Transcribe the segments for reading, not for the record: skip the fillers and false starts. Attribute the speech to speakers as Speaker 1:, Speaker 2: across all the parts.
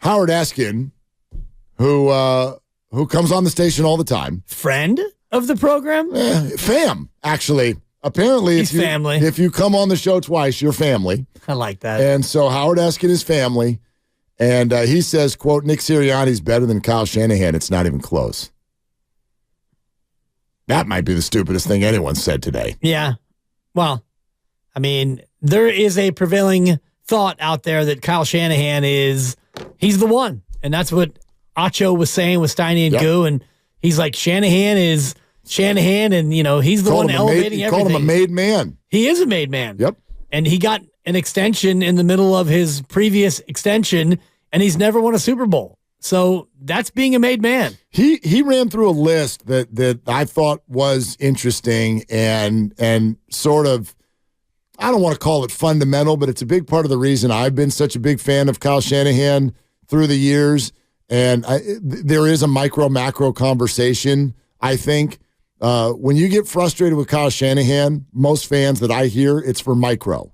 Speaker 1: Howard Eskin, who comes on the station all the time.
Speaker 2: Friend of the program?
Speaker 1: Fam, actually. Apparently,
Speaker 2: He's family.
Speaker 1: If you come on the show twice, you're family.
Speaker 2: I like that.
Speaker 1: And so Howard Eskin is family. And he says, quote, Nick Sirianni's better than Kyle Shanahan. It's not even close. That might be the stupidest thing anyone said today.
Speaker 2: Yeah. Well, I mean, there is a prevailing thought out there that Kyle Shanahan he's the one. And that's what Acho was saying with Steiny and Goo. And he's like, Shanahan is Shanahan, and, he's the one elevating everything.
Speaker 1: Called him a made man.
Speaker 2: He is a made man.
Speaker 1: Yep.
Speaker 2: And he got an extension in the middle of his previous extension, and he's never won a Super Bowl. So that's being a made man.
Speaker 1: He ran through a list that I thought was interesting and sort of, I don't want to call it fundamental, but it's a big part of the reason I've been such a big fan of Kyle Shanahan through the years. And there is a micro-macro conversation, I think. When you get frustrated with Kyle Shanahan, most fans that I hear, it's for micro.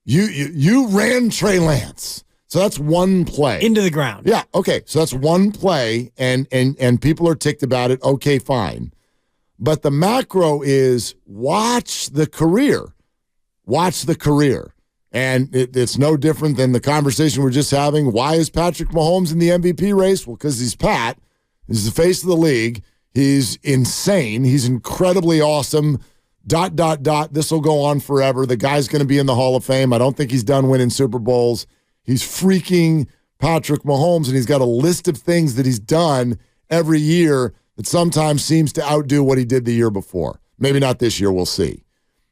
Speaker 1: You ran Trey Lance. So that's one play.
Speaker 2: Into the ground.
Speaker 1: Yeah, okay. So that's one play, and people are ticked about it. Okay, fine. But the macro is watch the career. Watch the career. And it's no different than the conversation we're just having. Why is Patrick Mahomes in the MVP race? Well, because he's Pat. He's the face of the league. He's insane. He's incredibly awesome. ... This will go on forever. The guy's going to be in the Hall of Fame. I don't think he's done winning Super Bowls. He's freaking Patrick Mahomes, and he's got a list of things that he's done every year that sometimes seems to outdo what he did the year before. Maybe not this year. We'll see.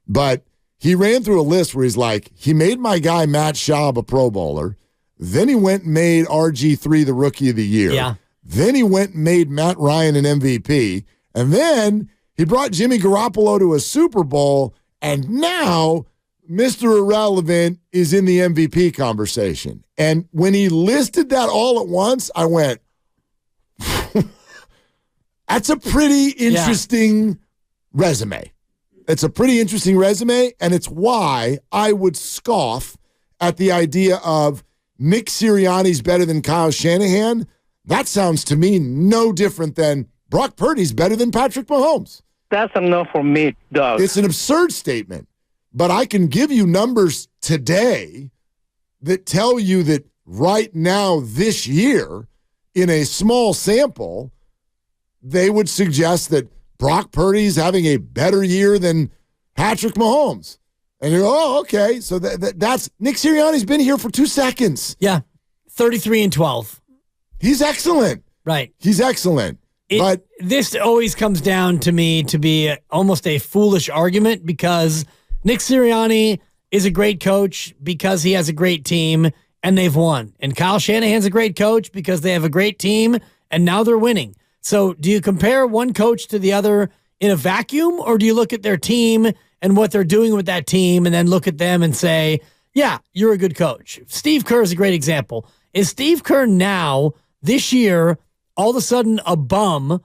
Speaker 1: But he ran through a list where he's like, he made my guy Matt Schaub a Pro Bowler. Then he went and made RG3 the Rookie of the Year.
Speaker 2: Yeah.
Speaker 1: Then he went and made Matt Ryan an MVP. And then he brought Jimmy Garoppolo to a Super Bowl. And now Mr. Irrelevant is in the MVP conversation. And when he listed that all at once, I went, that's a pretty interesting resume. It's a pretty interesting resume, and it's why I would scoff at the idea of Nick Sirianni's better than Kyle Shanahan. That sounds to me no different than Brock Purdy's better than Patrick Mahomes.
Speaker 3: That's enough for me, Doug.
Speaker 1: It's an absurd statement, but I can give you numbers today that tell you that right now this year, in a small sample, they would suggest that Brock Purdy's having a better year than Patrick Mahomes. And you go, oh, okay. So that's Nick Sirianni's been here for 2 seconds.
Speaker 2: Yeah. 33-12.
Speaker 1: He's excellent.
Speaker 2: Right.
Speaker 1: He's excellent. But
Speaker 2: this always comes down to me to be almost a foolish argument because Nick Sirianni is a great coach because he has a great team and they've won. And Kyle Shanahan's a great coach because they have a great team and now they're winning. So do you compare one coach to the other in a vacuum, or do you look at their team and what they're doing with that team and then look at them and say, yeah, you're a good coach? Steve Kerr is a great example. Is Steve Kerr now, this year, all of a sudden a bum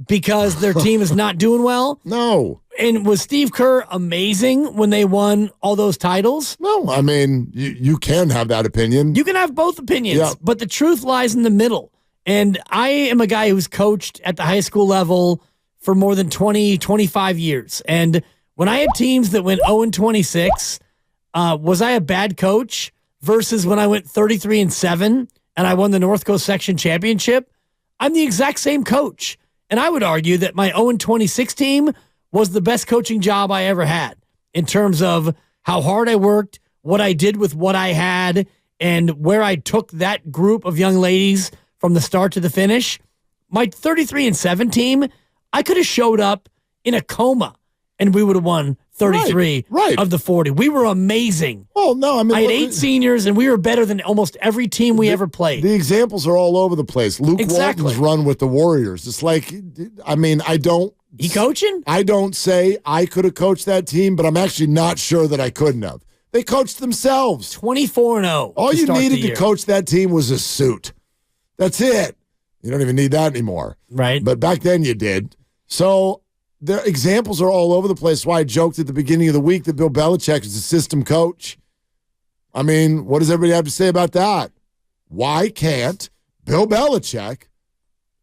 Speaker 2: because their team is not doing well?
Speaker 1: No.
Speaker 2: And was Steve Kerr amazing when they won all those titles?
Speaker 1: No, I mean, you can have that opinion.
Speaker 2: You can have both opinions,
Speaker 1: yeah.
Speaker 2: But the truth lies in the middle. And I am a guy who's coached at the high school level for more than 20, 25 years. And when I had teams that went 0-26, was I a bad coach versus when I went 33-7 and I won the North Coast Section Championship? I'm the exact same coach. And I would argue that my 0-26 team was the best coaching job I ever had in terms of how hard I worked, what I did with what I had, and where I took that group of young ladies from the start to the finish. My 33-7 team, I could have showed up in a coma and we would have won 33 of the 40. We were amazing.
Speaker 1: Oh, no. I mean,
Speaker 2: I had 8 seniors, and we were better than almost every team we ever played.
Speaker 1: The examples are all over the place. Luke Walton's run with the Warriors. It's like, I mean,
Speaker 2: He coaching?
Speaker 1: I don't say I could have coached that team, but I'm actually not sure that I couldn't have. They coached themselves.
Speaker 2: 24-0.
Speaker 1: All you needed to coach that team was a suit. That's it. You don't even need that anymore.
Speaker 2: Right.
Speaker 1: But back then you did. So the examples are all over the place. That's why I joked at the beginning of the week that Bill Belichick is a system coach. I mean, what does everybody have to say about that? why can't Bill Belichick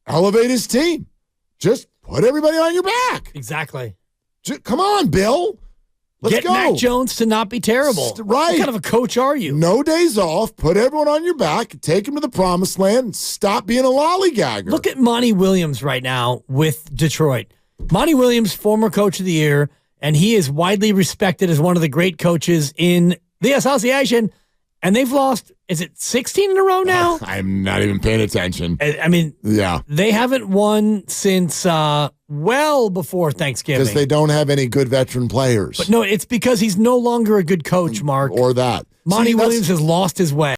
Speaker 1: elevate his team? Just put everybody on your back.
Speaker 2: Exactly.
Speaker 1: Come on, Bill. Let's
Speaker 2: Get
Speaker 1: go.
Speaker 2: Mac Jones to not be terrible.
Speaker 1: Right.
Speaker 2: What kind of a coach are you?
Speaker 1: No days off. Put everyone on your back. Take him to the promised land. And stop being a lollygagger.
Speaker 2: Look at Monty Williams right now with Detroit. Monty Williams, former coach of the year, and he is widely respected as one of the great coaches in the association. And they've lost, is it 16 in a row now?
Speaker 1: I'm not even paying attention.
Speaker 2: I mean,
Speaker 1: yeah,
Speaker 2: they haven't won since well before Thanksgiving.
Speaker 1: Because they don't have any good veteran players.
Speaker 2: But no, it's because he's no longer a good coach, Mark.
Speaker 1: Or that.
Speaker 2: Monty Williams has lost his way.